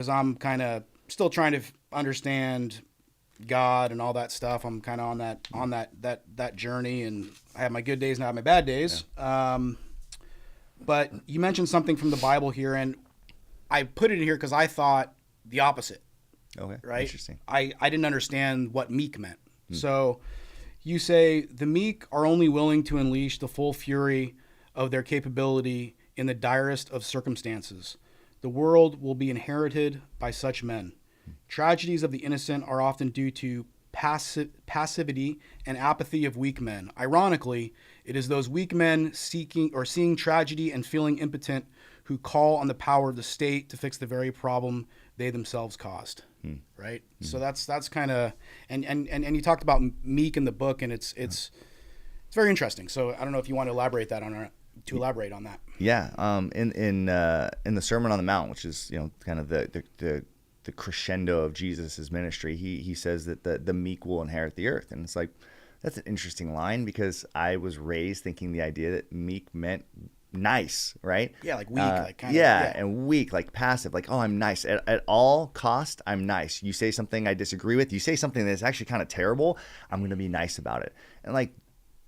because I'm kind of still trying to understand God and all that stuff. I'm kind of on that journey, and I have my good days and I have my bad days. But you mentioned something from the Bible here, and I put it in here because I thought the opposite. Okay. Right? Interesting. I didn't understand what meek meant. So you say the meek are only willing to unleash the full fury of their capability in the direst of circumstances. The world will be inherited by such men. Tragedies of the innocent are often due to passivity and apathy of weak men. Ironically, it is those weak men seeking or seeing tragedy and feeling impotent who call on the power of the state to fix the very problem they themselves caused. Right? So that's kind of and you talked about meek in the book, and it's very interesting. So I don't know if you want to elaborate on that. Yeah. In the Sermon on the Mount, which is kind of the crescendo of Jesus's ministry, he says that the meek will inherit the earth, and it's like that's an interesting line because I was raised thinking the idea that meek meant nice, right? Yeah, like weak, like kind of and weak, like passive, like, oh, I'm nice at all cost. I'm nice. You say something I disagree with, you say something that's actually kind of terrible, I'm going to be nice about it. And like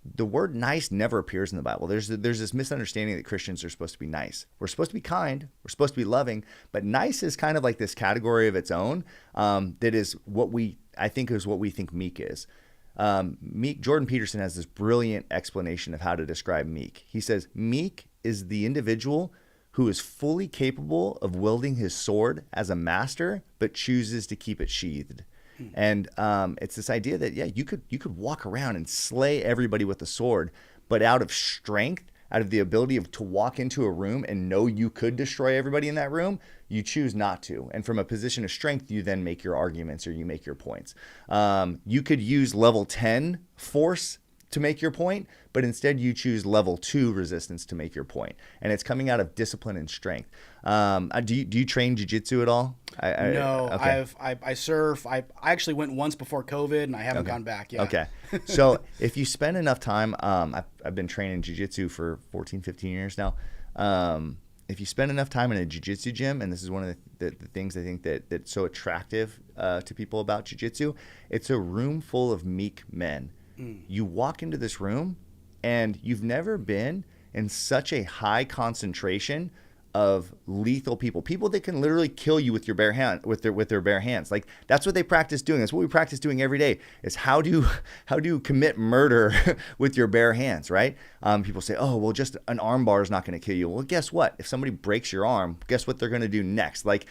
the word nice never appears in the Bible. There's this misunderstanding that Christians are supposed to be nice. We're supposed to be kind. We're supposed to be loving, but nice is kind of like this category of its own. That is what we think meek is. Meek, Jordan Peterson has this brilliant explanation of how to describe meek. He says, meek is the individual who is fully capable of wielding his sword as a master, but chooses to keep it sheathed. And it's this idea that, you could walk around and slay everybody with a sword, but out of strength, out of the ability to walk into a room and know you could destroy everybody in that room, you choose not to. And from a position of strength, you then make your arguments or you make your points. You could use level 10 force to make your point, but instead you choose level 2 resistance to make your point. And it's coming out of discipline and strength. Do you train jiu-jitsu at all? No, okay. I surf. I actually went once before COVID, and I haven't gone back yet. Okay. So if you spend enough time, I've been training jiu-jitsu for 14, 15 years now. If you spend enough time in a jiu-jitsu gym, and this is one of the things I think that's so attractive to people about jiu-jitsu, it's a room full of meek men. You walk into this room and you've never been in such a high concentration of lethal people that can literally kill you with your bare hand, with their bare hands. Like that's what they practice doing. That's what we practice doing every day, is how do commit murder with your bare hands, right? People say, oh, well, just an arm bar is not going to kill you. Well, guess what? If somebody breaks your arm, guess what they're going to do next? Like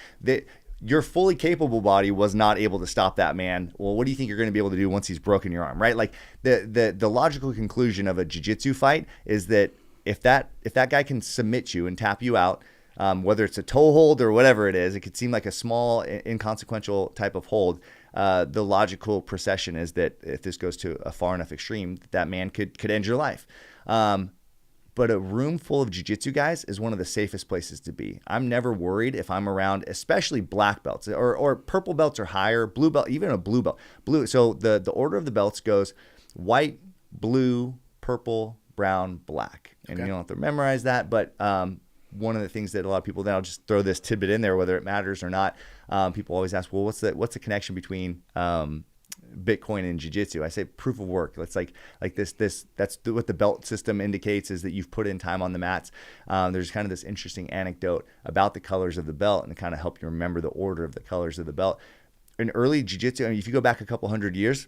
your fully capable body was not able to stop that man. Well, what do you think you're going to be able to do once he's broken your arm, right? Like the logical conclusion of a jiu-jitsu fight is that if that guy can submit you and tap you out, whether it's a toe hold or whatever it is, it could seem like a small, inconsequential type of hold. The logical procession is that if this goes to a far enough extreme, that man could end your life. But a room full of jiu-jitsu guys is one of the safest places to be. I'm never worried if I'm around, especially black belts or purple belts or higher, blue belt, even a blue belt. So the order of the belts goes white, blue, purple, brown, black. And you don't have to memorize that, but one of the things that a lot of people, then I'll just throw this tidbit in there, whether it matters or not. People always ask, well, what's the connection between Bitcoin and jiu-jitsu? I say proof of work. It's like this that's what the belt system indicates, is that you've put in time on the mats. There's kind of this interesting anecdote about the colors of the belt, and to kind of help you remember the order of the colors of the belt. In early jiu-jitsu, I mean, if you go back a couple hundred years,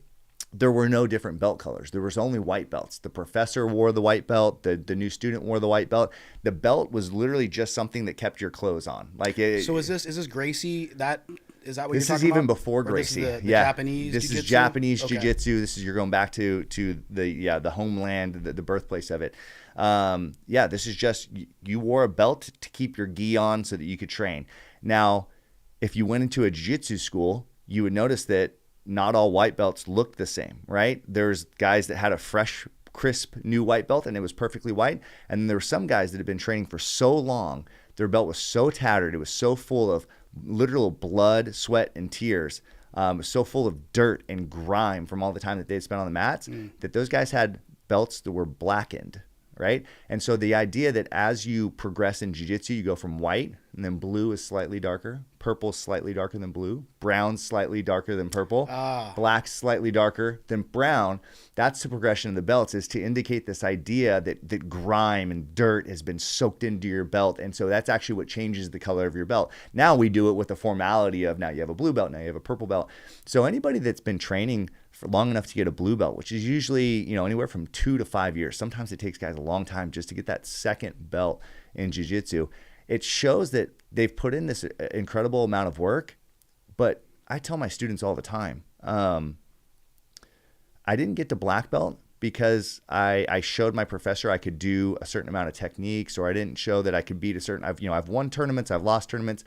there were no different belt colors. There was only white belts. The professor wore the white belt. The new student wore the white belt. The belt was literally just something that kept your clothes on. So is this Gracie? Is that what you're talking about? This is even before Gracie. This is the Japanese This jiu-jitsu? is Japanese jiu-jitsu. This is, you're going back to the homeland, the birthplace of it. This is just, you wore a belt to keep your gi on so that you could train. Now, if you went into a jiu-jitsu school, you would notice that not all white belts looked the same, right? There's guys that had a fresh, crisp new white belt and it was perfectly white. And then there were some guys that had been training for so long, their belt was so tattered, it was so full of literal blood, sweat, and tears, so full of dirt and grime from all the time that they had spent on the mats, that those guys had belts that were blackened, right? And so the idea that as you progress in jiu-jitsu, you go from white, and then blue is slightly darker, purple slightly darker than blue, brown slightly darker than purple, Ah. black slightly darker than brown. That's the progression of the belts, is to indicate this idea that grime and dirt has been soaked into your belt. And so that's actually what changes the color of your belt. Now we do it with the formality of, now you have a blue belt, now you have a purple belt. So anybody that's been training for long enough to get a blue belt, which is usually, you know, anywhere from 2 to 5 years. Sometimes it takes guys a long time just to get that second belt in jiu-jitsu. It shows that they've put in this incredible amount of work. But I tell my students all the time, I didn't get to black belt because I showed my professor I could do a certain amount of techniques, or I didn't show that I could beat a certain, I've won tournaments, I've lost tournaments.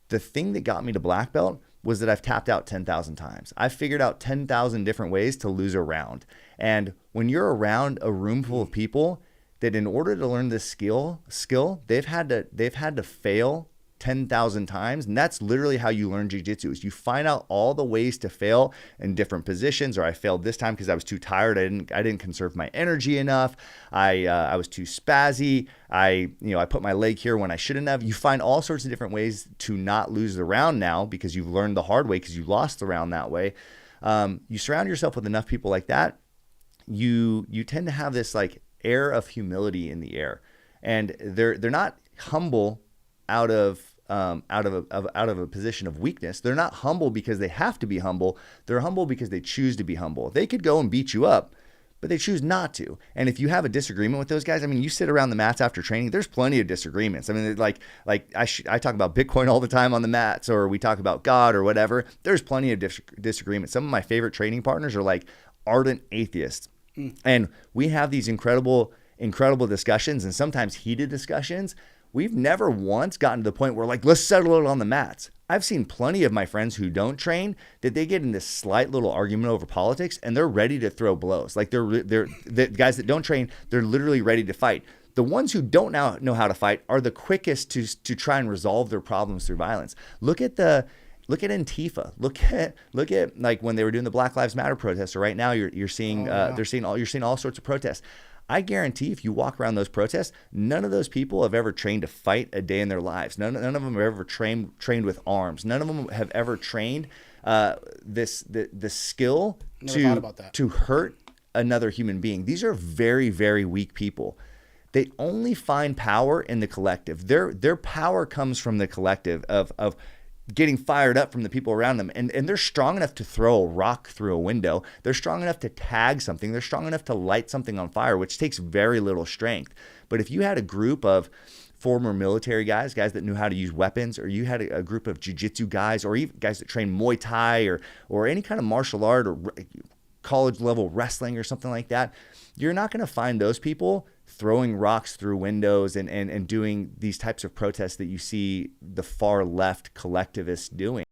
The thing that got me to black belt was that I've tapped out 10,000 times. I've figured out 10,000 different ways to lose a round. And when you're around a room full of people that, in order to learn this skill, they've had to fail 10,000 times. And that's literally how you learn jiu-jitsu, is you find out all the ways to fail in different positions. Or I failed this time because I was too tired. I didn't conserve my energy enough. I was too spazzy. I put my leg here when I shouldn't have. You find all sorts of different ways to not lose the round now, because you've learned the hard way, because you lost the round that way. You surround yourself with enough people like that, you tend to have this like air of humility in the air, and they're not humble out of a position of weakness. They're not humble because they have to be humble. They're humble because they choose to be humble. They could go and beat you up, but they choose not to. And if you have a disagreement with those guys, I mean, you sit around the mats after training, there's plenty of disagreements. I mean, like I talk about Bitcoin all the time on the mats, or we talk about God or whatever. There's plenty of disagreements. Some of my favorite training partners are like ardent atheists. And we have these incredible discussions, and sometimes heated discussions. We've never once gotten to the point where, like, let's settle it on the mats. I've seen plenty of my friends who don't train that they get in this slight little argument over politics, and they're ready to throw blows. Like, they're the guys that don't train, they're literally ready to fight. The ones who don't now know how to fight are the quickest to try and resolve their problems through violence. Look at Antifa. Look at like when they were doing the Black Lives Matter protests. Or right now you're seeing you're seeing all sorts of protests. I guarantee if you walk around those protests, none of those people have ever trained to fight a day in their lives. None of them have ever trained with arms. None of them have ever trained the skill to hurt another human being. These are very, very weak people. They only find power in the collective. Their power comes from the collective of getting fired up from the people around them. And they're strong enough to throw a rock through a window. They're strong enough to tag something. They're strong enough to light something on fire, which takes very little strength. But if you had a group of former military guys that knew how to use weapons, or you had a group of jiu-jitsu guys, or even guys that train Muay Thai or any kind of martial art or college level wrestling or something like that, you're not going to find those people throwing rocks through windows and doing these types of protests that you see the far left collectivists doing.